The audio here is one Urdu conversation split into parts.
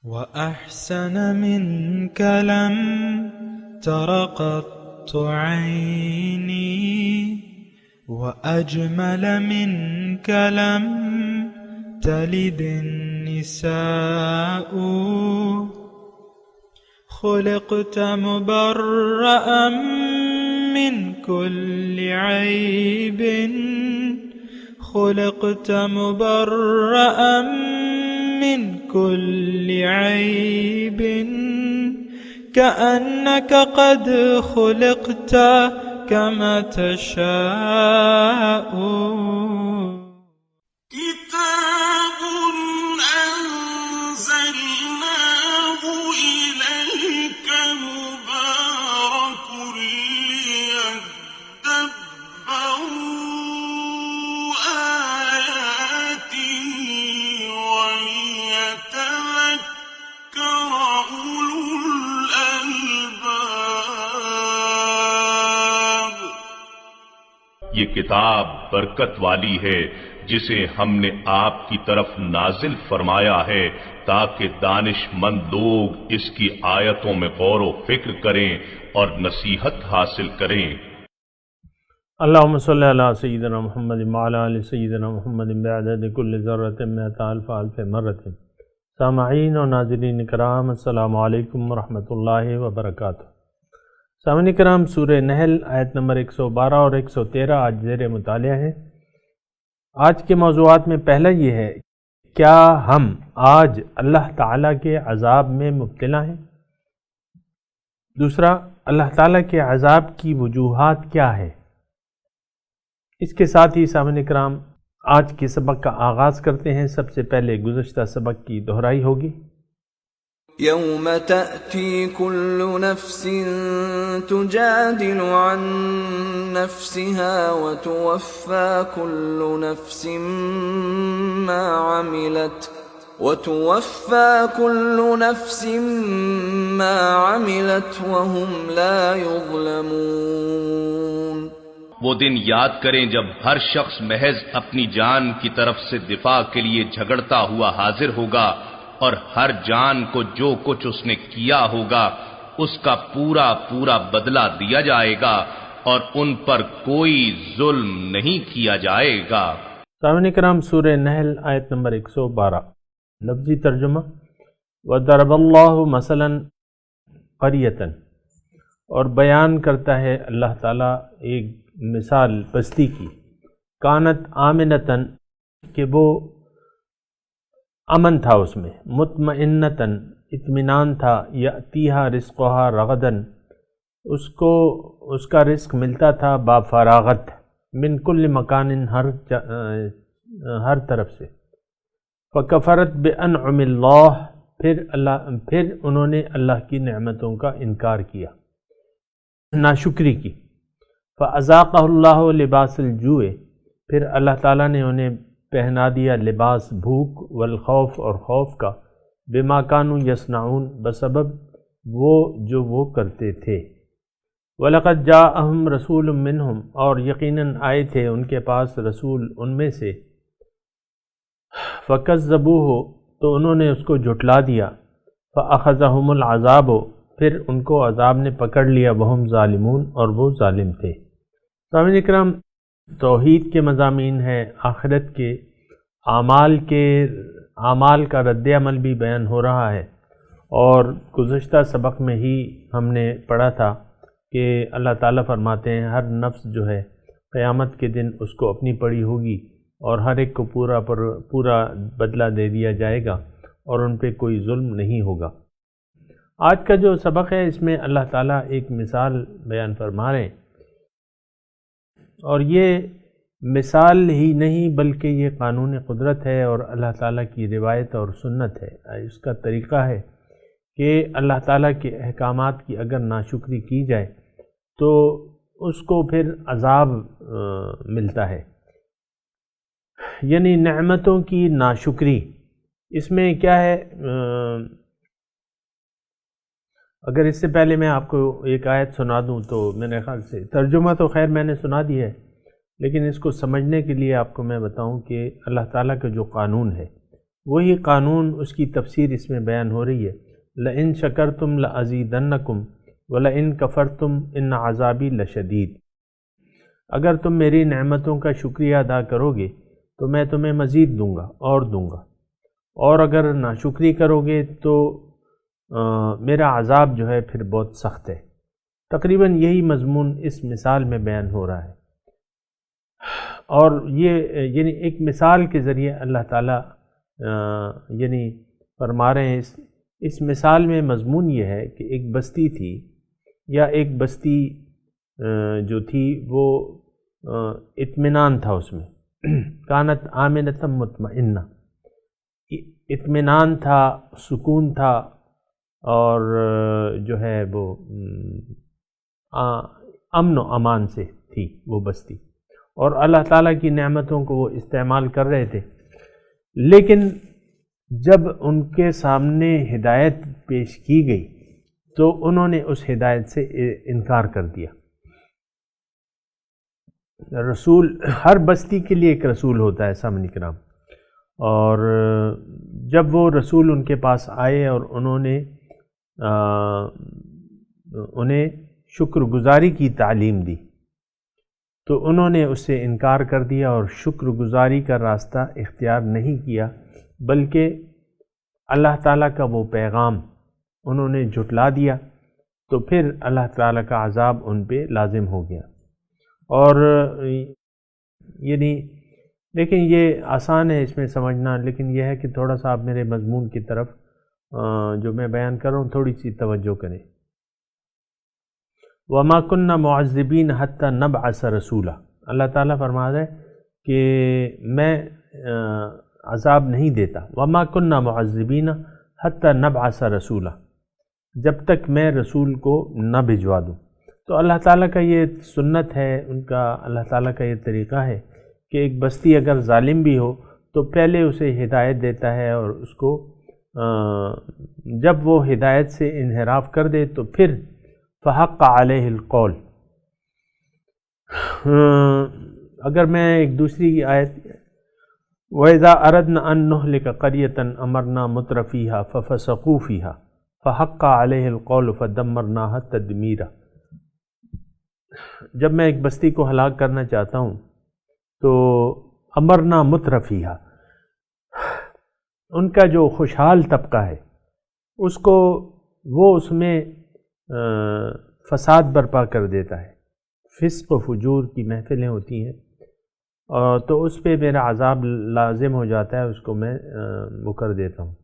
وأحسن منك لم تر قط عيني وأجمل منك لم تلد النساء خلقت مبرأ من كل عيب خلقت مبرأ من كل عيب كأنك قد خلقت كما تشاء كتاب أنزلناه إليك مبارك ليدبروا آياته وليتذكر أولو الألباب. یہ کتاب برکت والی ہے جسے ہم نے آپ کی طرف نازل فرمایا ہے تاکہ دانش مند لوگ اس کی آیتوں میں غور و فکر کریں اور نصیحت حاصل کریں. اللہم صلی علی سیدنا محمد وعلی آل سیدنا محمد بعدد کل ذرۃ مئۃ الف الف مرۃ. سامعین و ناظرین کرام، السلام علیکم ورحمۃ اللہ وبرکاتہ. سامعین کرام، سورہ نحل آیت نمبر 112 اور 113 آج زیر مطالعہ ہے. آج کے موضوعات میں پہلا یہ ہے، کیا ہم آج اللہ تعالیٰ کے عذاب میں مبتلا ہیں؟ دوسرا، اللہ تعالیٰ کے عذاب کی وجوہات کیا ہے؟ اس کے ساتھ ہی سامعین کرام آج کے سبق کا آغاز کرتے ہیں. سب سے پہلے گزشتہ سبق کی دہرائی ہوگی. يوم تأتي كل نفس تجادل عن نفسها وتوفى كل نفس ما عملت وهم لا يظلمون. وہ دن یاد کریں جب ہر شخص محض اپنی جان کی طرف سے دفاع کے لیے جھگڑتا ہوا حاضر ہوگا اور ہر جان کو جو کچھ اس نے کیا ہوگا اس کا پورا پورا بدلہ دیا جائے گا اور ان پر کوئی ظلم نہیں کیا جائے گا. سامعین کرام، سورہ نحل آیت نمبر 112 لفظی ترجمہ. وَضَرَبَ اللَّهُ مَثَلًا قَرْيَةً، اور بیان کرتا ہے اللہ تعالیٰ ایک مثال بستی کی. کانت آمنتاً، کہ وہ امن تھا، اس میں مطمئنتاً، اطمینان تھا. یأتیہا رزقہا رغداً، اس کو اس کا رزق ملتا تھا با فراغت. من کل مکان، ہر طرف سے. فکفرت بانعم اللہ، پھر انہوں نے اللہ کی نعمتوں کا انکار کیا، ناشکری کی. فَأَذَاقَهُ اللَّهُ لِبَاسَ الْجُوعِ، پھر اللہ تعالیٰ نے انہیں پہنا دیا لباس بھوک والخوف اور خوف کا. بما كانوا يصنعون، بسبب جو وہ کرتے تھے. وَلَقَدْ جَاءَهُمْ رَسُولٌ مِّنْهُمْ، اور یقیناً آئے تھے ان کے پاس رسول ان میں سے. فَكَذَّبُوهُ، تو انہوں نے اس کو جھٹلا دیا. فَأَخَذَهُمُ الْعَذَابُ، پھر ان کو عذاب نے پکڑ لیا. وَهُمْ ظَالِمُونَ، اور وہ ظالم تھے. سامعین کرام، توحید کے مضامین ہے، آخرت کے اعمال کا رد عمل بھی بیان ہو رہا ہے. اور گزشتہ سبق میں ہی ہم نے پڑھا تھا کہ اللہ تعالیٰ فرماتے ہیں ہر نفس جو ہے قیامت کے دن اس کو اپنی پڑی ہوگی اور ہر ایک کو پورا بدلہ دے دیا جائے گا اور ان پہ کوئی ظلم نہیں ہوگا. آج کا جو سبق ہے اس میں اللہ تعالیٰ ایک مثال بیان فرما رہے ہیں، اور یہ مثال ہی نہیں بلکہ یہ قانون قدرت ہے اور اللہ تعالیٰ کی روایت اور سنت ہے. اس کا طریقہ ہے کہ اللہ تعالیٰ کے احکامات کی اگر ناشکری کی جائے تو اس کو پھر عذاب ملتا ہے، یعنی نعمتوں کی ناشکری. اس میں کیا ہے، اگر اس سے پہلے میں آپ کو ایک آیت سنا دوں تو میرے خیال سے ترجمہ تو خیر میں نے سنا دی ہے، لیکن اس کو سمجھنے کے لیے آپ کو میں بتاؤں کہ اللہ تعالیٰ کا جو قانون ہے وہی قانون، اس کی تفسیر اس میں بیان ہو رہی ہے، لئن شکرتم لازیدنکم ولئن کفرتم ان عذابی لشدید۔ اگر تم میری نعمتوں کا شکریہ ادا کرو گے تو میں تمہیں مزید دوں گا، اور اگر ناشکری کرو گے تو میرا عذاب جو ہے پھر بہت سخت ہے۔ تقریباً یہی مضمون اس مثال میں بیان ہو رہا ہے، اور یہ یعنی ایک مثال کے ذریعے اللہ تعالیٰ یعنی فرما رہے ہیں۔ اس مثال میں مضمون یہ ہے کہ ایک بستی تھی، یا ایک بستی جو تھی وہ اطمینان تھا اس میں، کانت آمنۃ مطمئنہ، اطمینان تھا، سکون تھا، اور جو ہے وہ امن و امان سے تھی وہ بستی، اور اللہ تعالیٰ کی نعمتوں کو وہ استعمال کر رہے تھے۔ لیکن جب ان کے سامنے ہدایت پیش کی گئی تو انہوں نے اس ہدایت سے انکار کر دیا۔ رسول، ہر بستی کے لیے ایک رسول ہوتا ہے سامعین کرام، اور جب وہ رسول ان کے پاس آئے اور انہیں شکر گزاری کی تعلیم دی تو انہوں نے اس سے انکار کر دیا اور شکر گزاری کا راستہ اختیار نہیں کیا، بلکہ اللہ تعالیٰ کا وہ پیغام انہوں نے جھٹلا دیا، تو پھر اللہ تعالیٰ کا عذاب ان پہ لازم ہو گیا۔ اور یعنی لیکن یہ آسان ہے اس میں سمجھنا، لیکن یہ ہے کہ تھوڑا سا آپ میرے مضمون کی طرف جو میں بیان کر رہا ہوں تھوڑی سی توجہ کریں۔ وَمَا كُنَّا مُعَذِّبِينَ حَتَّى نَبْعَثَ رَسُولًا، اللہ تعالیٰ فرما رہا ہے کہ میں عذاب نہیں دیتا، وَمَا كُنَّا مُعَذِّبِينَ حَتَّى نَبْعَثَ رَسُولًا، جب تک میں رسول کو نہ بھجوا دوں۔ تو اللہ تعالیٰ کا یہ سنت ہے، ان کا اللہ تعالیٰ کا یہ طریقہ ہے کہ ایک بستی اگر ظالم بھی ہو تو پہلے اسے ہدایت دیتا ہے، اور اس کو جب وہ ہدایت سے انحراف کر دے تو پھر فحق علیہ القول۔ اگر میں ایک دوسری آیت، وَإِذَا أَرَدْنَا أَن نُهْلِكَ قَرْيَةً أَمَرْنَا مُتْرَفِيهَا فَفَسَقُوا فِيهَا فَحَقَّ عَلَيْهِ الْقَوْلُ فَدَمَّرْنَاهَا تَدْمِيرًا۔ جب میں ایک بستی کو ہلاک کرنا چاہتا ہوں تو امرنا مترفیہا، ان کا جو خوشحال طبقہ ہے اس کو وہ اس میں فساد برپا کر دیتا ہے، فسق و فجور کی محفلیں ہوتی ہیں، تو اس پہ میرا عذاب لازم ہو جاتا ہے، اس کو میں وہ کر دیتا ہوں۔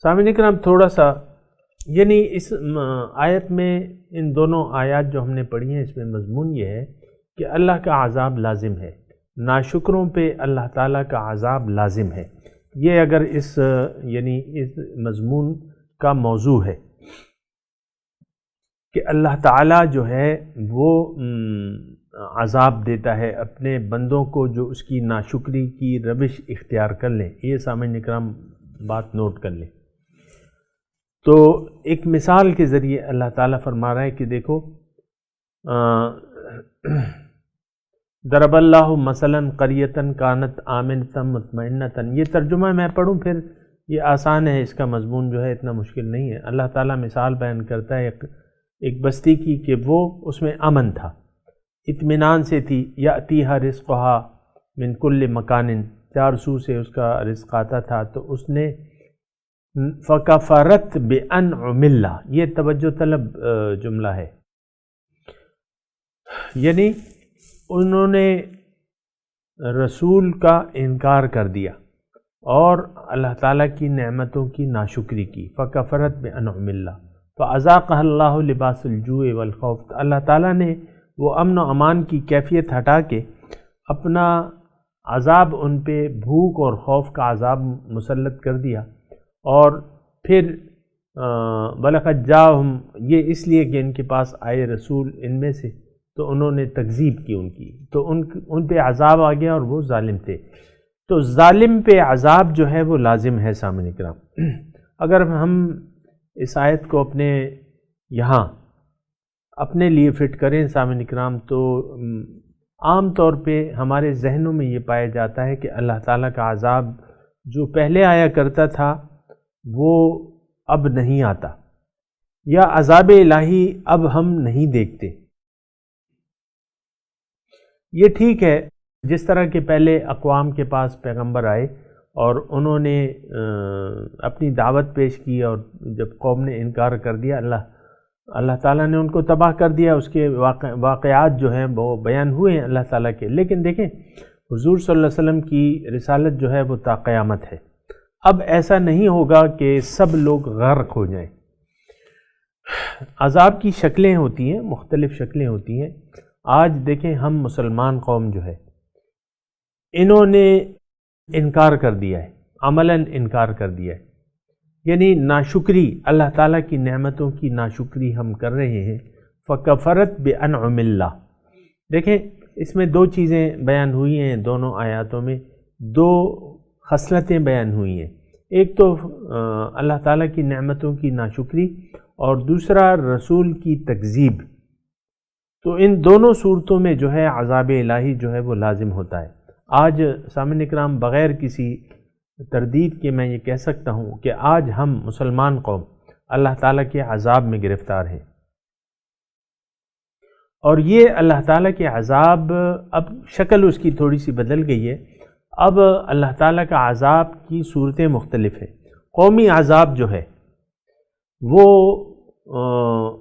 سامعین اکرام، تھوڑا سا یعنی اس آیت میں، ان دونوں آیات جو ہم نے پڑھی ہیں، اس میں مضمون یہ ہے کہ اللہ کا عذاب لازم ہے، ناشکروں پہ اللہ تعالیٰ کا عذاب لازم ہے۔ یہ اگر اس مضمون کا موضوع ہے کہ اللہ تعالیٰ جو ہے وہ عذاب دیتا ہے اپنے بندوں کو جو اس کی ناشکری کی روش اختیار کر لیں۔ یہ سامعین اکرام بات نوٹ کر لیں۔ تو ایک مثال کے ذریعے اللہ تعالیٰ فرما رہا ہے کہ دیکھو، ضرب اللہ مثلا قریۃ کانت آمنۃ مطمئنۃ، یہ ترجمہ میں پڑھوں پھر یہ آسان ہے، اس کا مضمون جو ہے اتنا مشکل نہیں ہے۔ اللہ تعالیٰ مثال بیان کرتا ہے ایک بستی کی کہ وہ اس میں امن تھا، اطمینان سے تھی، یأتیہا رزقہا من کل مکان، چار سو سے اس کا رزق آتا تھا، تو اس نے فکفرت بانعم اللہ، یہ توجہ طلب جملہ ہے، یعنی انہوں نے رسول کا انکار کر دیا اور اللہ تعالیٰ کی نعمتوں کی ناشکری کی، فکفرت بانعم اللہ فاذاقها اللہ لباس الجوع والخوف، اللہ تعالیٰ نے وہ امن و امان کی کیفیت ہٹا کے اپنا عذاب ان پہ بھوک اور خوف کا عذاب مسلط کر دیا، اور پھر وَلَقَدْ جَاءَهُمْ، یہ اس لیے کہ ان کے پاس آئے رسول ان میں سے تو انہوں نے تکذیب کی ان کی، تو ان پہ عذاب آ گیا اور وہ ظالم تھے۔ تو ظالم پہ عذاب جو ہے وہ لازم ہے سامعین کرام۔ اگر ہم اس آیت کو اپنے لیے فٹ کریں سامعین کرام، تو عام طور پہ ہمارے ذہنوں میں یہ پایا جاتا ہے کہ اللہ تعالیٰ کا عذاب جو پہلے آیا کرتا تھا وہ اب نہیں آتا، یا عذاب الہی اب ہم نہیں دیکھتے۔ یہ ٹھیک ہے، جس طرح کہ پہلے اقوام کے پاس پیغمبر آئے اور انہوں نے اپنی دعوت پیش کی، اور جب قوم نے انکار کر دیا اللہ تعالیٰ نے ان کو تباہ کر دیا، اس کے واقعات جو ہیں وہ بیان ہوئے ہیں اللہ تعالیٰ کے۔ لیکن دیکھیں حضور صلی اللہ علیہ وسلم کی رسالت جو ہے وہ تا قیامت ہے۔ اب ایسا نہیں ہوگا کہ سب لوگ غرق ہو جائیں۔ عذاب کی شکلیں ہوتی ہیں، مختلف شکلیں ہوتی ہیں۔ آج دیکھیں ہم مسلمان قوم جو ہے انہوں نے انکار کر دیا ہے، عملاً انکار کر دیا ہے، یعنی ناشکری، اللہ تعالیٰ کی نعمتوں کی ناشکری ہم کر رہے ہیں۔ فکفرت بانعم اللہ، دیکھیں اس میں دو چیزیں بیان ہوئی ہیں، دونوں آیاتوں میں دو خصلتیں بیان ہوئی ہیں، ایک تو اللہ تعالیٰ کی نعمتوں کی ناشکری اور دوسرا رسول کی تکذیب۔ تو ان دونوں صورتوں میں جو ہے عذاب الہی جو ہے وہ لازم ہوتا ہے۔ آج سامعین اکرام بغیر کسی تردید کے میں یہ کہہ سکتا ہوں کہ آج ہم مسلمان قوم اللہ تعالیٰ کے عذاب میں گرفتار ہیں، اور یہ اللہ تعالیٰ کے عذاب اب شکل اس کی تھوڑی سی بدل گئی ہے۔ اب اللہ تعالیٰ کا عذاب کی صورتیں مختلف ہیں۔ قومی عذاب جو ہے وہ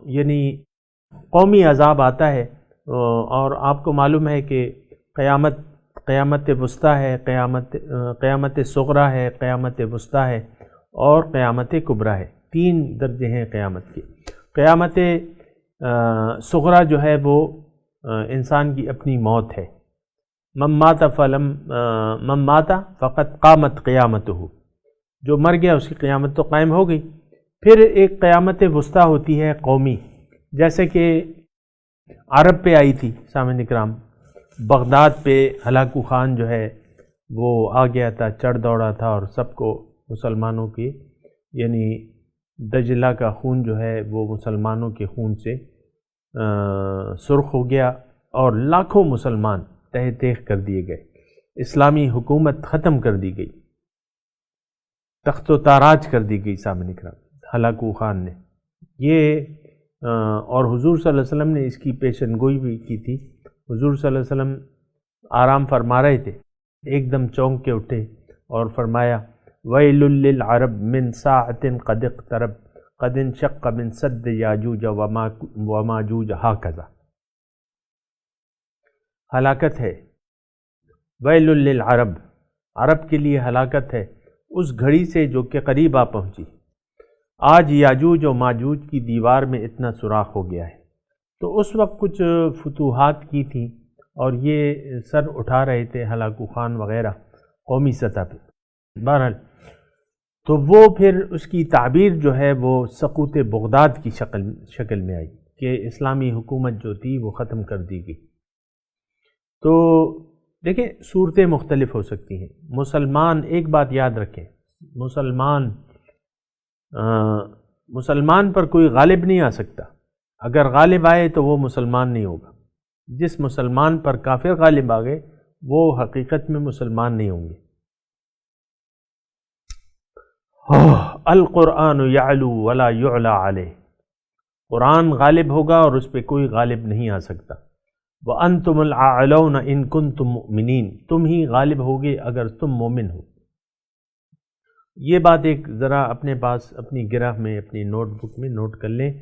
یعنی قومی عذاب آتا ہے، اور آپ کو معلوم ہے کہ قیامت وسطیٰ ہے، قیامت صغریٰ ہے، قیامت وسطیٰ ہے اور قیامت کبریٰ ہے، تین درجے ہیں قیامت کے۔ قیامت صغریٰ جو ہے وہ انسان کی اپنی موت ہے، من مات فقط قامت قیامتہ، جو مر گیا اس کی قیامت تو قائم ہو گئی۔ پھر ایک قیامت وسطیٰ ہوتی ہے قومی، جیسے کہ عرب پہ آئی تھی سامعین اکرام، بغداد پہ ہلاکو خان جو ہے وہ آ گیا تھا، چڑھ دوڑا تھا اور سب کو مسلمانوں کی یعنی دجلہ کا خون جو ہے وہ مسلمانوں کے خون سے سرخ ہو گیا، اور لاکھوں مسلمان تہہ تیغ کر دیے گئے، اسلامی حکومت ختم کر دی گئی، تخت و تاراج کر دی گئی سامعین اکرام ہلاکو خان نے۔ یہ اور حضور صلی اللہ علیہ وسلم نے اس کی پیشن گوئی بھی کی تھی۔ حضور صلی اللہ علیہ وسلم آرام فرما رہے تھے، ایک دم چونک کے اٹھے اور فرمایا وَيْلٌ لِّلْعَرَبْ مِنْ سَاعَةٍ قَدْ اقْتَرَبَ قَدْ انشَقَّ مِنْ سَدِّ یاجوج وماجوج ہَكَذَا، ہلاکت ہے، وَيْلٌ لِّلْعَرَبْ، عرب کے لیے ہلاکت ہے اس گھڑی سے جو کہ قریب آ پہنچی۔ آج یاجوج و ماجوج کی دیوار میں اتنا سوراخ ہو گیا ہے۔ تو اس وقت کچھ فتوحات کی تھیں اور یہ سر اٹھا رہے تھے ہلاکو خان وغیرہ قومی سطح پہ۔ بہرحال تو وہ پھر اس کی تعبیر جو ہے وہ سقوط بغداد کی شکل میں آئی کہ اسلامی حکومت جو تھی وہ ختم کر دی گئی۔ تو دیکھیں صورتیں مختلف ہو سکتی ہیں۔ مسلمان ایک بات یاد رکھیں، مسلمان پر کوئی غالب نہیں آ سکتا، اگر غالب آئے تو وہ مسلمان نہیں ہوگا۔ جس مسلمان پر کافر غالب آ گئے وہ حقیقت میں مسلمان نہیں ہوں گے۔ القرآن یعلو ولا یعلا علیہ، قرآن غالب ہوگا اور اس پہ کوئی غالب نہیں آ سکتا۔ وَأَنْتُمُ الْأَعْلَوْنَ إِن كُنتُم مُؤْمِنِينَ، تم ہی غالب ہوگے اگر تم مومن ہو۔ یہ بات ایک ذرا اپنے پاس اپنی گرہ میں اپنی نوٹ بک میں نوٹ کر لیں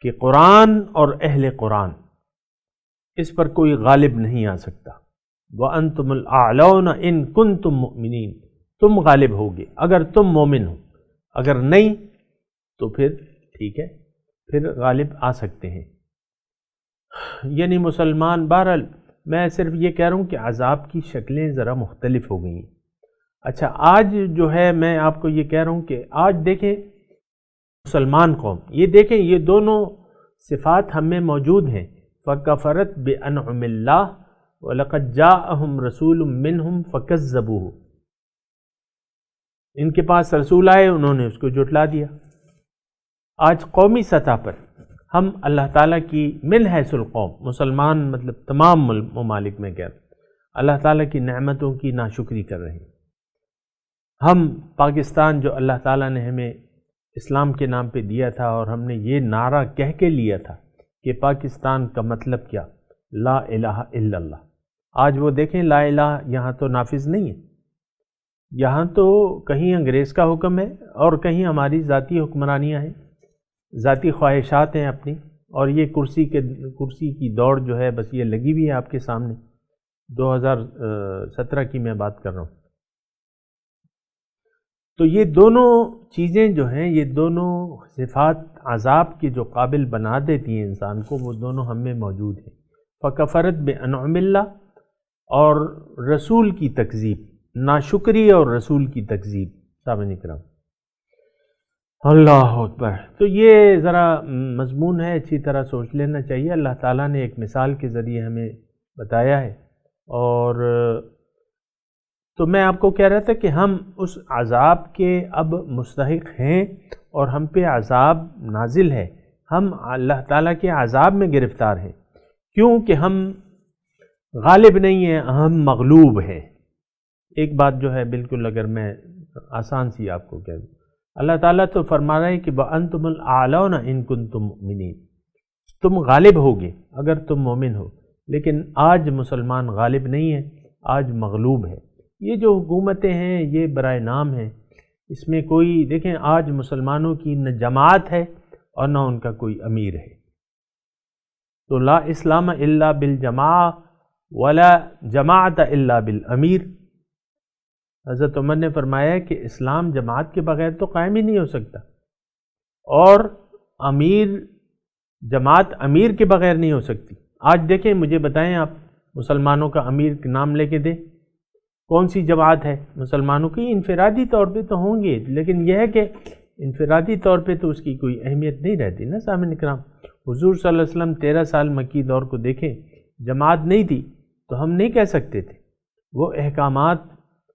کہ قرآن اور اہل قرآن اس پر کوئی غالب نہیں آ سکتا۔ وَأَنْتُمُ الْأَعْلَوْنَ إِن كُنتُم مُؤْمِنِينَ، تم غالب ہوگے اگر تم مومن ہو، اگر نہیں تو پھر ٹھیک ہے، پھر غالب آ سکتے ہیں۔ یعنی مسلمان، بہرحال میں صرف یہ کہہ رہا ہوں کہ عذاب کی شکلیں ذرا مختلف ہو گئی ہیں۔ اچھا آج جو ہے میں آپ کو یہ کہہ رہا ہوں کہ آج دیکھیں مسلمان قوم، یہ دیکھیں یہ دونوں صفات ہم میں موجود ہیں۔ فَكَفَرَتْ بِأَنْعُمِ اللَّهِ وَلَقَدْ جَاءَهُمْ رَسُولٌ مِّنْهُمْ فَكَذَّبُوهُ، ان کے پاس رسول آئے، انہوں نے اس کو جھٹلا دیا۔ آج قومی سطح پر ہم اللہ تعالیٰ کی من حیث القوم، مسلمان مطلب تمام ممالک میں کہہ رہے ہیں، اللہ تعالیٰ کی نعمتوں کی ناشکری کر رہے ہیں۔ ہم پاکستان جو اللہ تعالیٰ نے ہمیں اسلام کے نام پہ دیا تھا، اور ہم نے یہ نعرہ کہہ کے لیا تھا کہ پاکستان کا مطلب کیا، لا الہ الا اللہ، آج وہ دیکھیں لا الہ یہاں تو نافذ نہیں ہے، یہاں تو کہیں انگریز کا حکم ہے اور کہیں ہماری ذاتی حکمرانیاں ہیں، ذاتی خواہشات ہیں اپنی، اور یہ کرسی کی دوڑ جو ہے بس یہ لگی ہوئی ہے آپ کے سامنے، 2017 کی میں بات کر رہا ہوں۔ تو یہ دونوں چیزیں جو ہیں، یہ دونوں صفات عذاب کے جو قابل بنا دیتی ہیں انسان کو، وہ دونوں ہم میں موجود ہیں۔ فکفرت بانعم اللہ، اور رسول کی تکذیب، ناشکری اور رسول کی تکذیب، سامعین کرام، اللہ اکبر۔ تو یہ ذرا مضمون ہے، اچھی طرح سوچ لینا چاہیے۔ اللہ تعالیٰ نے ایک مثال کے ذریعے ہمیں بتایا ہے، اور تو میں آپ کو کہہ رہا تھا کہ ہم اس عذاب کے اب مستحق ہیں، اور ہم پہ عذاب نازل ہے، ہم اللہ تعالیٰ کے عذاب میں گرفتار ہیں، کیونکہ ہم غالب نہیں ہیں، ہم مغلوب ہیں۔ ایک بات جو ہے بالکل اگر میں آسان سی آپ کو کہہ دوں، اللہ تعالیٰ تو فرما رہا ہے کہ وَأَنْتُمُ الْأَعْلَوْنَ إِن كُنتُم مُؤْمِنِينَ، تم غالب ہوگے اگر تم مومن ہو، لیکن آج مسلمان غالب نہیں ہے، آج مغلوب ہے۔ یہ جو حکومتیں ہیں یہ برائے نام ہیں، اس میں کوئی، دیکھیں آج مسلمانوں کی نہ جماعت ہے اور نہ ان کا کوئی امیر ہے۔ تو لا اسلام الا بالجماع ولا جماعت الا بالامیر۔ حضرت عمر نے فرمایا کہ اسلام جماعت کے بغیر تو قائم ہی نہیں ہو سکتا، اور جماعت امیر کے بغیر نہیں ہو سکتی۔ آج دیکھیں، مجھے بتائیں آپ مسلمانوں کا امیر کا نام لے کے دیں، کون سی جماعت ہے مسلمانوں کی؟ انفرادی طور پہ تو ہوں گے، لیکن یہ ہے کہ انفرادی طور پہ تو اس کی کوئی اہمیت نہیں رہتی نا سامعین کرام۔ حضور صلی اللہ علیہ وسلم 13 سال مکی دور کو دیکھیں، جماعت نہیں تھی تو ہم نہیں کہہ سکتے تھے، وہ احکامات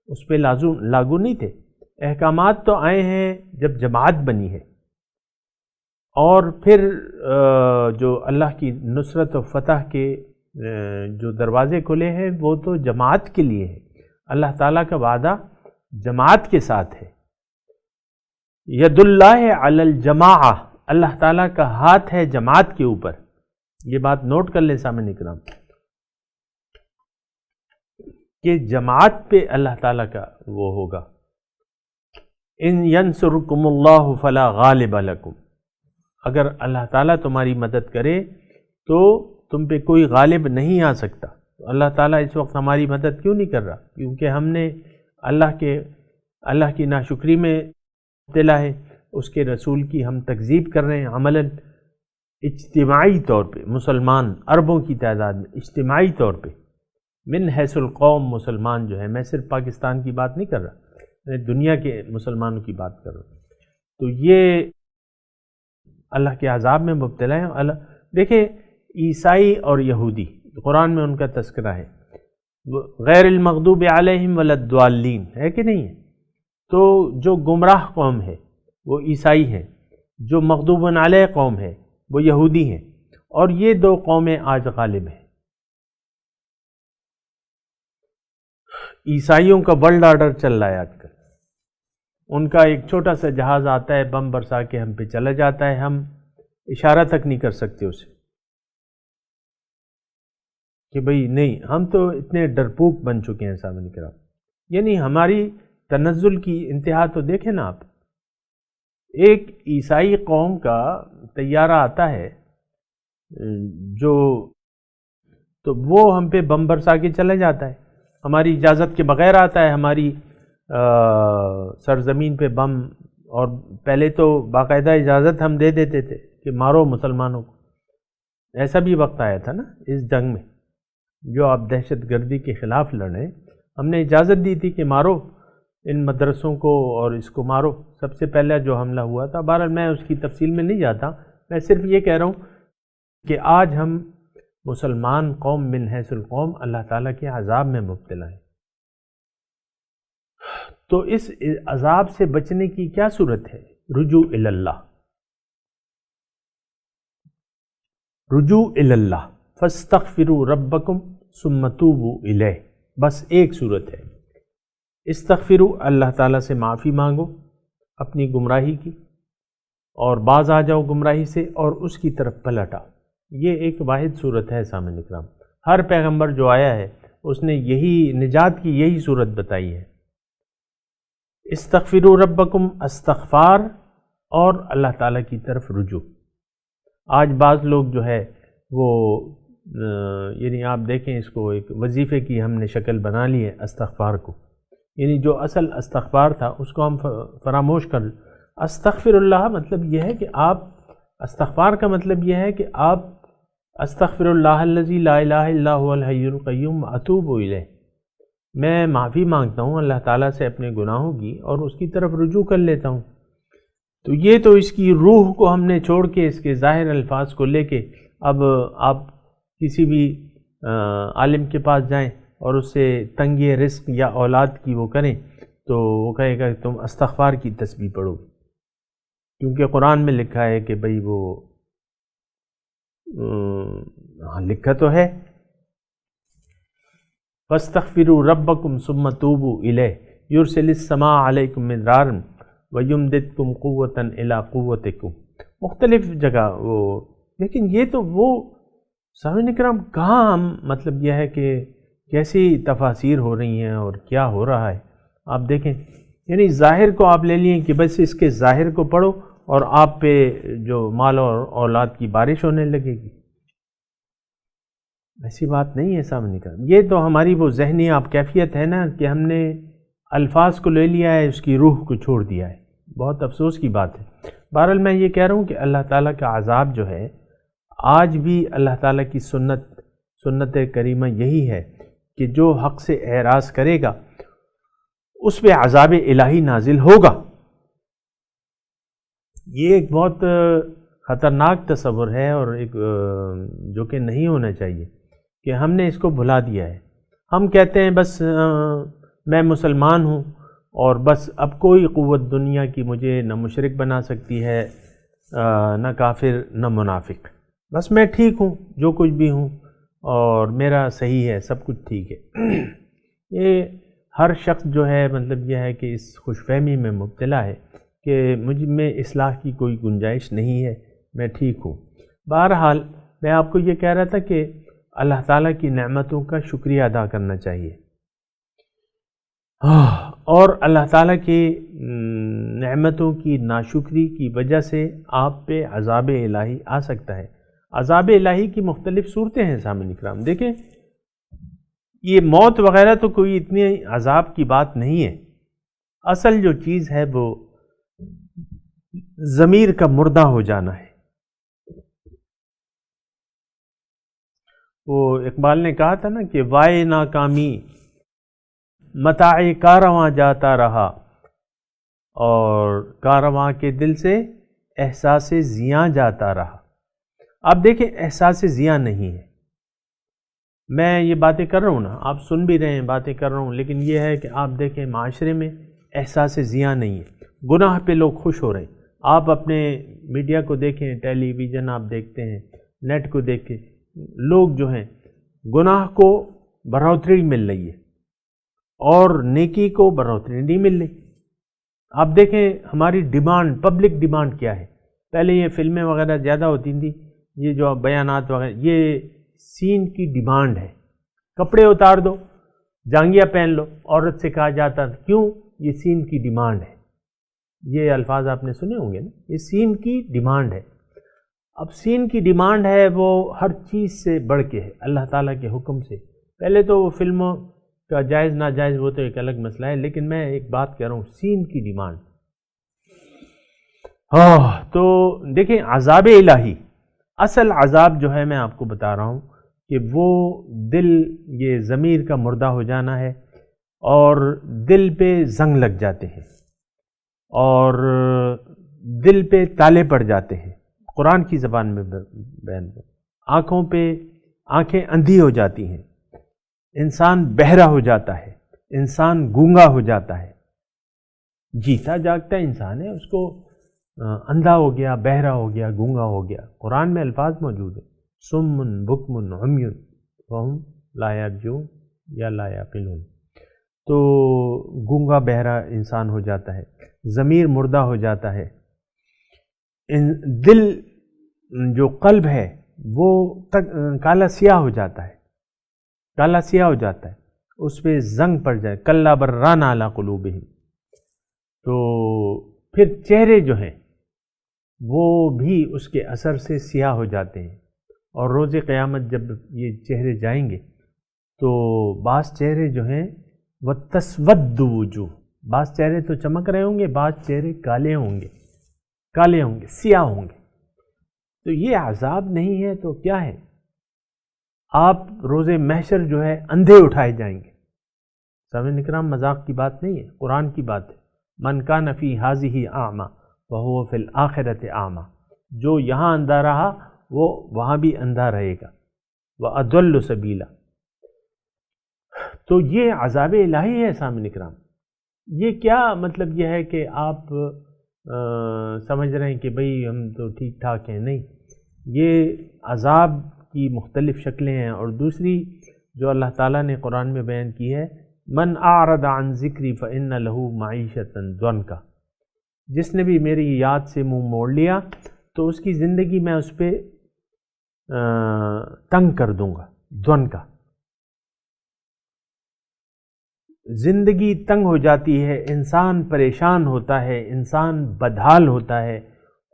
اس پہ لاگو نہیں تھے۔ احکامات تو آئے ہیں جب جماعت بنی ہے، اور پھر جو اللہ کی نصرت و فتح کے جو دروازے کھلے ہیں وہ تو جماعت کے لیے ہے۔ اللہ تعالیٰ کا وعدہ جماعت کے ساتھ ہے، ید اللہ علی الجماعہ، اللہ تعالیٰ کا ہاتھ ہے جماعت کے اوپر۔ یہ بات نوٹ کر لیں سامعین کرام کہ جماعت پہ اللہ تعالیٰ کا وہ ہوگا، ان ینصرکم اللہ فلا غالب لکم، اگر اللہ تعالیٰ تمہاری مدد کرے تو تم پہ کوئی غالب نہیں آ سکتا۔ تو اللہ تعالیٰ اس وقت ہماری مدد کیوں نہیں کر رہا؟ کیونکہ ہم نے اللہ کی ناشکری میں مبتلا ہے، اس کے رسول کی ہم تکذیب کر رہے ہیں عملاً، اجتماعی طور پہ مسلمان اربوں کی تعداد میں، اجتماعی طور پہ من حیث القوم مسلمان جو ہے، میں صرف پاکستان کی بات نہیں کر رہا، میں دنیا کے مسلمانوں کی بات کر رہا ہوں، تو یہ اللہ کے عذاب میں مبتلا ہیں۔ دیکھیں عیسائی اور یہودی، قرآن میں ان کا تذکرہ ہے، غیر المغضوب علیہم ولا الضالین، ہے کہ نہیں ہے؟ تو جو گمراہ قوم ہے وہ عیسائی ہیں، جو مغضوب علیہ قوم ہے وہ یہودی ہیں، اور یہ دو قومیں آج غالب ہیں۔ عیسائیوں کا ورلڈ آرڈر چل رہا ہے آج کل، ان کا ایک چھوٹا سا جہاز آتا ہے، بم برسا کے ہم پہ چلا جاتا ہے، ہم اشارہ تک نہیں کر سکتے اسے کہ بھئی نہیں، ہم تو اتنے ڈرپوک بن چکے ہیں سامنے کرام۔ یعنی ہماری تنزل کی انتہا تو دیکھیں نا آپ، ایک عیسائی قوم کا طیارہ آتا ہے جو، تو وہ ہم پہ بم برسا کے چلا جاتا ہے، ہماری اجازت کے بغیر آتا ہے ہماری سرزمین پہ بم، اور پہلے تو باقاعدہ اجازت ہم دے دیتے تھے کہ مارو مسلمانوں کو، ایسا بھی وقت آیا تھا نا اس جنگ میں، جو آپ دہشت گردی کے خلاف لڑیں، ہم نے اجازت دی تھی کہ مارو ان مدرسوں کو اور اس کو مارو، سب سے پہلا جو حملہ ہوا تھا۔ بہرحال میں اس کی تفصیل میں نہیں جاتا، میں صرف یہ کہہ رہا ہوں کہ آج ہم مسلمان قوم من حیث القوم اللہ تعالیٰ کے عذاب میں مبتلا ہیں۔ تو اس عذاب سے بچنے کی کیا صورت ہے؟ رجوع الی اللہ، رجوع الی اللہ، فاستغفروا ربکم ثم توبوا الیہ، بس ایک صورت ہے استغفروا، اللہ تعالیٰ سے معافی مانگو اپنی گمراہی کی، اور باز آ جاؤ گمراہی سے اور اس کی طرف پلٹ آؤ۔ یہ ایک واحد صورت ہے سامعین اکرام، ہر پیغمبر جو آیا ہے اس نے یہی نجات کی یہی صورت بتائی ہے۔ استغفروا ربکم، استغفار اور اللہ تعالیٰ کی طرف رجوع۔ آج بعض لوگ جو ہے وہ یعنی آپ دیکھیں اس کو ایک وظیفے کی ہم نے شکل بنا لی ہے استغفار کو، یعنی جو اصل استغفار تھا اس کو ہم فراموش کر۔ استغفر اللہ مطلب یہ ہے کہ آپ، استغفار کا مطلب یہ ہے کہ آپ استغفر اللہ الذی لا الہ الا هو الحی القیوم اتوب الیہ، میں معافی مانگتا ہوں اللہ تعالیٰ سے اپنے گناہوں کی اور اس کی طرف رجوع کر لیتا ہوں۔ تو یہ تو اس کی روح کو ہم نے چھوڑ کے اس کے ظاہر الفاظ کو لے کے اب آپ کسی بھی عالم کے پاس جائیں اور اس سے تنگی رزق یا اولاد کی وہ کریں تو وہ کہے گا کہ تم استغفار کی تسبیح پڑھو، کیونکہ قرآن میں لکھا ہے کہ بھئی وہ لکھا تو ہے فاستغفروا ربکم ثم توبوا الیہ یرسل السماء علیکم مدرارا ویمددکم قوۃ الی قوتکم، مختلف جگہ وہ، لیکن یہ تو وہ سامعین اکرام کہاں ہم مطلب یہ ہے کہ کیسی تفاسیر ہو رہی ہیں اور کیا ہو رہا ہے آپ دیکھیں، یعنی ظاہر کو آپ لے لیں کہ بس اس کے ظاہر کو پڑھو اور آپ پہ جو مال اور اولاد کی بارش ہونے لگے گی، ایسی بات نہیں ہے سامنے کا۔ یہ تو ہماری وہ ذہنی آپ کیفیت ہے نا کہ ہم نے الفاظ کو لے لیا ہے، اس کی روح کو چھوڑ دیا ہے، بہت افسوس کی بات ہے۔ بہرحال میں یہ کہہ رہا ہوں کہ اللہ تعالیٰ کا عذاب جو ہے آج بھی اللہ تعالیٰ کی سنت کریمہ یہی ہے کہ جو حق سے اعراض کرے گا اس پہ عذاب الہی نازل ہوگا۔ یہ ایک بہت خطرناک تصور ہے اور ایک جو کہ نہیں ہونا چاہیے کہ ہم نے اس کو بھلا دیا ہے۔ ہم کہتے ہیں بس میں مسلمان ہوں اور بس اب کوئی قوت دنیا کی مجھے نہ مشرک بنا سکتی ہے نہ کافر نہ منافق، بس میں ٹھیک ہوں جو کچھ بھی ہوں اور میرا صحیح ہے، سب کچھ ٹھیک ہے۔ یہ ہر شخص جو ہے مطلب یہ ہے کہ اس خوش فہمی میں مبتلا ہے کہ مجھ میں اصلاح کی کوئی گنجائش نہیں ہے، میں ٹھیک ہوں۔ بہرحال میں آپ کو یہ کہہ رہا تھا کہ اللہ تعالیٰ کی نعمتوں کا شکریہ ادا کرنا چاہیے، اور اللہ تعالیٰ کی نعمتوں کی ناشکری کی وجہ سے آپ پہ عذاب الہی آ سکتا ہے۔ عذاب الہی کی مختلف صورتیں ہیں سامعین اکرام، دیکھیں یہ موت وغیرہ تو کوئی اتنی عذاب کی بات نہیں ہے، اصل جو چیز ہے وہ ضمیر کا مردہ ہو جانا ہے۔ وہ اقبال نے کہا تھا نا کہ وائے ناکامی متاع کارواں جاتا رہا اور کارواں کے دل سے احساس زیاں جاتا رہا۔ آپ دیکھیں احساس زیاں نہیں ہے، میں یہ باتیں کر رہا ہوں نا، آپ سن بھی رہے ہیں، باتیں کر رہا ہوں، لیکن یہ ہے کہ آپ دیکھیں معاشرے میں احساس زیاں نہیں ہے، گناہ پہ لوگ خوش ہو رہے ہیں۔ آپ اپنے میڈیا کو دیکھیں، ٹیلی ویژن آپ دیکھتے ہیں، نیٹ کو دیکھیں، لوگ جو ہیں گناہ کو بڑھوتری مل رہی ہے اور نیکی کو بڑھوتری نہیں مل رہی۔ آپ دیکھیں ہماری ڈیمانڈ، پبلک ڈیمانڈ کیا ہے؟ پہلے یہ فلمیں وغیرہ زیادہ ہوتی تھیں، یہ جو بیانات وغیرہ، یہ سین کی ڈیمانڈ ہے۔ کپڑے اتار دو، جانگیا پہن لو، عورت سے کہا جاتا تھا، کیوں؟ یہ سین کی ڈیمانڈ ہے۔ یہ الفاظ آپ نے سنے ہوں گے نا، یہ سین کی ڈیمانڈ ہے۔ اب سین کی ڈیمانڈ ہے وہ ہر چیز سے بڑھ کے ہے، اللہ تعالیٰ کے حکم سے۔ پہلے تو وہ فلموں کا جائز ناجائز وہ تو ایک الگ مسئلہ ہے، لیکن میں ایک بات کہہ رہا ہوں، سین کی ڈیمانڈ۔ تو دیکھیں عذاب الہی، اصل عذاب جو ہے میں آپ کو بتا رہا ہوں کہ وہ دل، یہ ضمیر کا مردہ ہو جانا ہے اور دل پہ زنگ لگ جاتے ہیں اور دل پہ تالے پڑ جاتے ہیں، قرآن کی زبان میں بیان کریں، آنکھوں پہ آنکھیں اندھی ہو جاتی ہیں، انسان بہرا ہو جاتا ہے، انسان گونگا ہو جاتا ہے، جیتا جاگتا انسان ہے، اس کو اندھا ہو گیا، بہرا ہو گیا، گونگا ہو گیا۔ قرآن میں الفاظ موجود ہیں، سم بکم عمی فہم لا یرجون یا لا یعقلون۔ تو گونگا بہرا انسان ہو جاتا ہے، ضمیر مردہ ہو جاتا ہے، دل جو قلب ہے وہ کالا سیاہ ہو جاتا ہے، کالا سیاہ ہو جاتا ہے، اس پہ زنگ پڑ جائے، کلا بران علی قلوبہم. تو پھر چہرے جو ہیں وہ بھی اس کے اثر سے سیاہ ہو جاتے ہیں، اور روز قیامت جب یہ چہرے جائیں گے تو بعض چہرے جو ہیں وہ تسود وجوہ، بعض چہرے تو چمک رہے ہوں گے، بعض چہرے کالے ہوں گے، کالے ہوں گے، سیاہ ہوں گے. تو یہ عذاب نہیں ہے تو کیا ہے؟ آپ روز محشر جو ہے اندھے اٹھائے جائیں گے. سامعین اکرام، مذاق کی بات نہیں ہے، قرآن کی بات ہے. من کان فی ہذہ اعمی وہو فی الآخرۃ اعمی، جو یہاں اندھا رہا وہ وہاں بھی اندھا رہے گا. وَأَضَلُّ سَبِيلًا. تو یہ عذاب الہی ہے سامعین اکرام. یہ کیا مطلب یہ ہے کہ آپ سمجھ رہے ہیں کہ بھئی ہم تو ٹھیک ٹھاک ہیں؟ نہیں، یہ عذاب کی مختلف شکلیں ہیں. اور دوسری جو اللہ تعالیٰ نے قرآن میں بیان کی ہے، من اعرض عن ذکری فإن له معیشۃ ضنکا، جس نے بھی میری یاد سے منہ موڑ لیا تو اس کی زندگی میں اس پہ تنگ کر دوں گا. ضنکا، زندگی تنگ ہو جاتی ہے، انسان پریشان ہوتا ہے، انسان بدحال ہوتا ہے،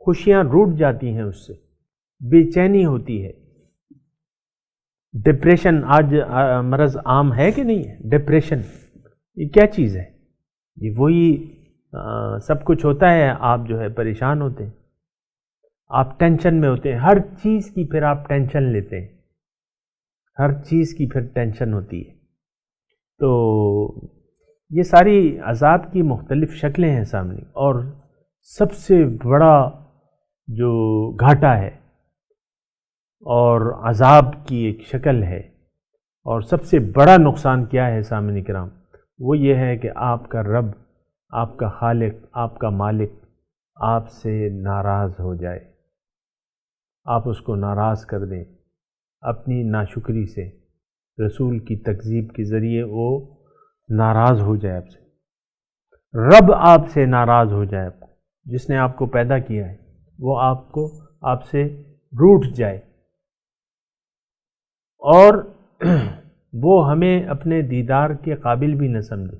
خوشیاں روٹ جاتی ہیں اس سے، بے چینی ہوتی ہے. ڈپریشن آج مرض عام ہے کہ نہیں ہے؟ ڈپریشن یہ کیا چیز ہے؟ یہ وہی سب کچھ ہوتا ہے، آپ جو ہے پریشان ہوتے ہیں، آپ ٹینشن میں ہوتے ہیں، ہر چیز کی پھر آپ ٹینشن لیتے ہیں، ہر چیز کی پھر ٹینشن ہوتی ہے. تو یہ ساری عذاب کی مختلف شکلیں ہیں سامنے. اور سب سے بڑا جو گھاٹا ہے اور عذاب کی ایک شکل ہے اور سب سے بڑا نقصان کیا ہے سامعین کرام؟ وہ یہ ہے کہ آپ کا رب، آپ کا خالق، آپ کا مالک آپ سے ناراض ہو جائے، آپ اس کو ناراض کر دیں اپنی ناشکری سے، رسول کی تکذیب کے ذریعے وہ ناراض ہو جائے آپ سے، رب آپ سے ناراض ہو جائے، جس نے آپ کو پیدا کیا ہے وہ آپ سے روٹھ جائے، اور وہ ہمیں اپنے دیدار کے قابل بھی نہ سمجھے.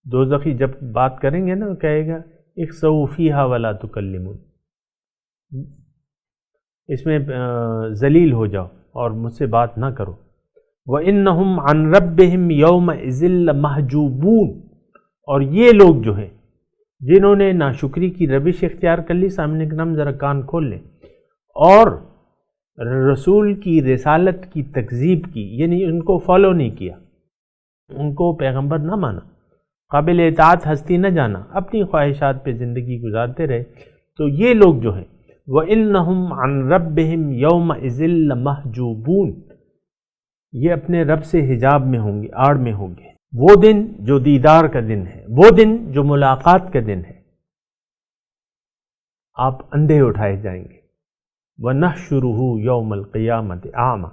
دوزخی جب بات کریں گے نا کہے گا اخسؤوا فیہا ولا تکلمون، اس میں ذلیل ہو جاؤ اور مجھ سے بات نہ کرو. وَإِنَّهُمْ عَنْ رَبِّهِمْ يَوْمَئِذٍ لَمَحْجُوبُونَ. اور یہ لوگ جو ہیں جنہوں نے ناشکری کی روش اختیار کر لی، سامنے کے نام ذرا کان کھول لیں، اور رسول کی رسالت کی تکذیب کی، یعنی ان کو فالو نہیں کیا، ان کو پیغمبر نہ مانا، قابل اطاعت ہستی نہ جانا، اپنی خواہشات پہ زندگی گزارتے رہے، تو یہ لوگ جو ہیں وَإِنَّهُمْ عَنْ رَبِّهِمْ يَوْمَئِذٍ لَمَحْجُوبُونَ، یہ اپنے رب سے حجاب میں ہوں گے، آڑ میں ہوں گے. وہ دن جو دیدار کا دن ہے، وہ دن جو ملاقات کا دن ہے، آپ اندھے اٹھائے جائیں گے. وَنَحْشُرُهُ يَوْمَ الْقِيَامَةِ أَعْمَى.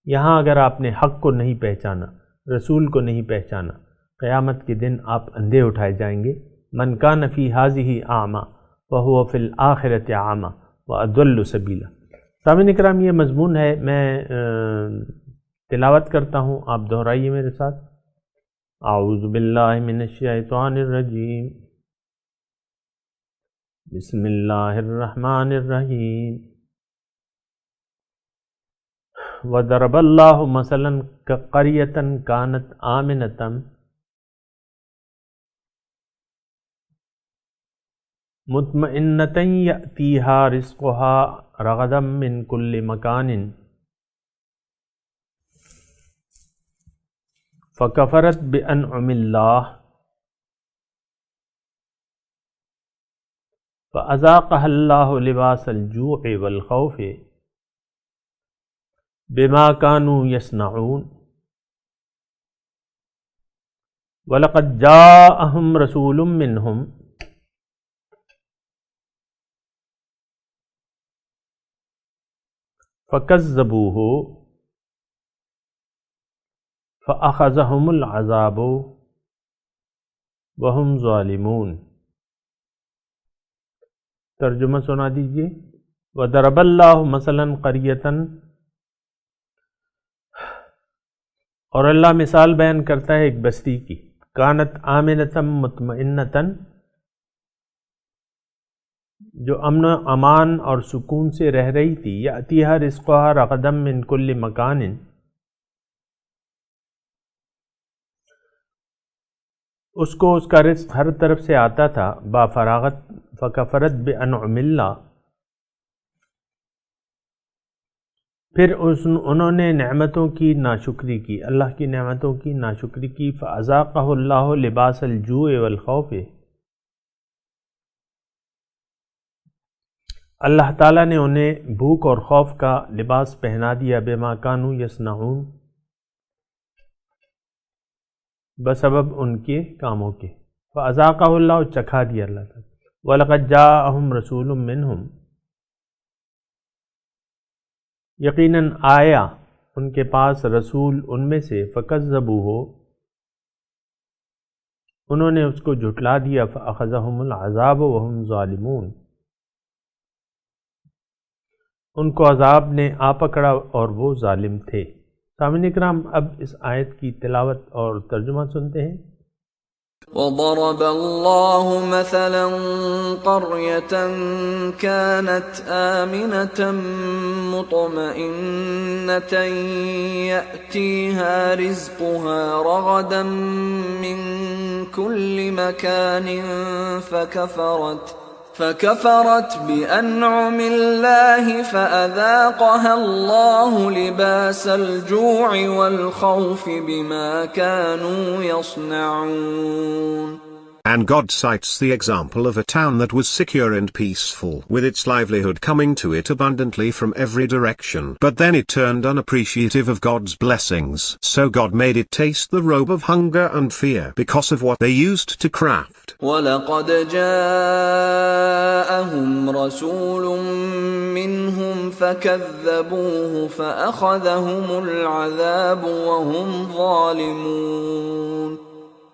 یہاں اگر آپ نے حق کو نہیں پہچانا، رسول کو نہیں پہچانا، قیامت کے دن آپ اندھے اٹھائے جائیں گے. مَنْ كَانَ فِي هَذِهِ أَعْمَى وَهُوَ فِي الْآخِرَةِ أَعْمَى وَأَضَلُّ سَبِيلًا. سامعین اکرام، یہ مضمون ہے، میں تلاوت کرتا ہوں، آپ دہرائیے میرے ساتھ. اعوذ باللہ من الشیطان الرجیم، بسم اللہ الرحمن الرحیم. وَضَرَبَ اللَّهُ مَثَلًا قَرْيَةً كَانَتْ آمِنَةً مُطْمَئِنَّةً يَأْتِيهَا رِزْقُهَا رَغَدًا مِّن كُلِّ مَكَانٍ فَكَفَرَتْ بِأَنْعُمِ اللَّهِ فَأَذَاقَهَا اللَّهُ لِبَاسَ الْجُوعِ وَالْخَوْفِ بِمَا كَانُوا يَصْنَعُونَ. وَلَقَدْ جَاءَهُمْ رَسُولٌ مِّنْهُمْ فَكَذَّبُوهُ فأخذهم العذاب وهم ظالمون۔ ترجمہ سنا دیجیے۔ وَضَرَبَ اللَّهُ مَثَلًا قَرْيَةً، اور اللہ مثال بیان کرتا ہے ایک بستی کی، کانت آمنۃ مطمئنۃ، جو امن و امان اور سکون سے رہ رہی تھی، یأتیہا رزقہا رغدا من کل مکان، اس کو اس کا رزق ہر طرف سے آتا تھا، با فراغت، فکفرت بانعم اللہ، پھر انہوں نے نعمتوں کی ناشکری کی، اللہ کی نعمتوں کی ناشکری کی، فأذاقہ اللہ لباس الجوع والخوف، اللہ تعالیٰ نے انہیں بھوک اور خوف کا لباس پہنا دیا، بما کانوا یصنعون، بسبب ان کے کاموں کے، فأذاقہ اللہ، چکھا دیا اللہ تعالیٰ، وَلَقَدْ جَاءَهُمْ رَسُولٌ مِّنْهُمْ، یقیناً آیا ان کے پاس رسول ان میں سے، فَكَذَّبُوهُ، انہوں نے اس کو جھٹلا دیا، فَأَخَذَهُمُ الْعَذَابُ وَهُمْ ظَالِمُونَ، ان کو عذاب نے آ پکڑا اور وہ ظالم تھے۔ سامعین اکرام، اب اس آیت کی تلاوت اور ترجمہ سنتے ہیں۔ وضرب الله مثلا قرية كانت آمنة مطمئنة يأتيها رزقها رغدا من كل مكان فكفرت بأنعم الله فأذاقها الله لباس الجوع والخوف بما كانوا يصنعون۔ And God cites the example of a town that was secure and peaceful, with its livelihood coming to it abundantly from every direction. But then it turned unappreciative of God's blessings, so God made it taste the robe of hunger and fear because of what they used to craft. وَلَقَدْ جَاءَهُمْ رَسُولٌ مِّنْهُمْ فَكَذَّبُوهُ فَأَخَذَهُمُ الْعَذَابُ وَهُمْ ظَالِمُونَ۔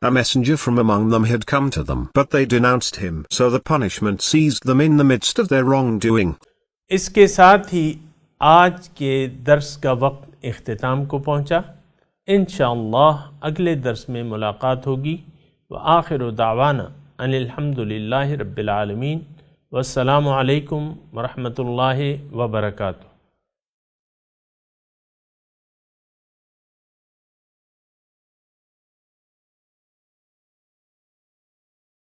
A messenger from among them had come to them, but they denounced him, so the punishment seized them in the midst of their wrongdoing. اس کے ساتھ ہی آج کے درس کا وقت اختتام کو پہنچا۔ انشاءاللہ اگلے درس میں ملاقات ہوگی۔ وآخر دعوانا ان الحمدللہ رب العالمین، والسلام علیکم ورحمۃ اللہ وبرکاتہ۔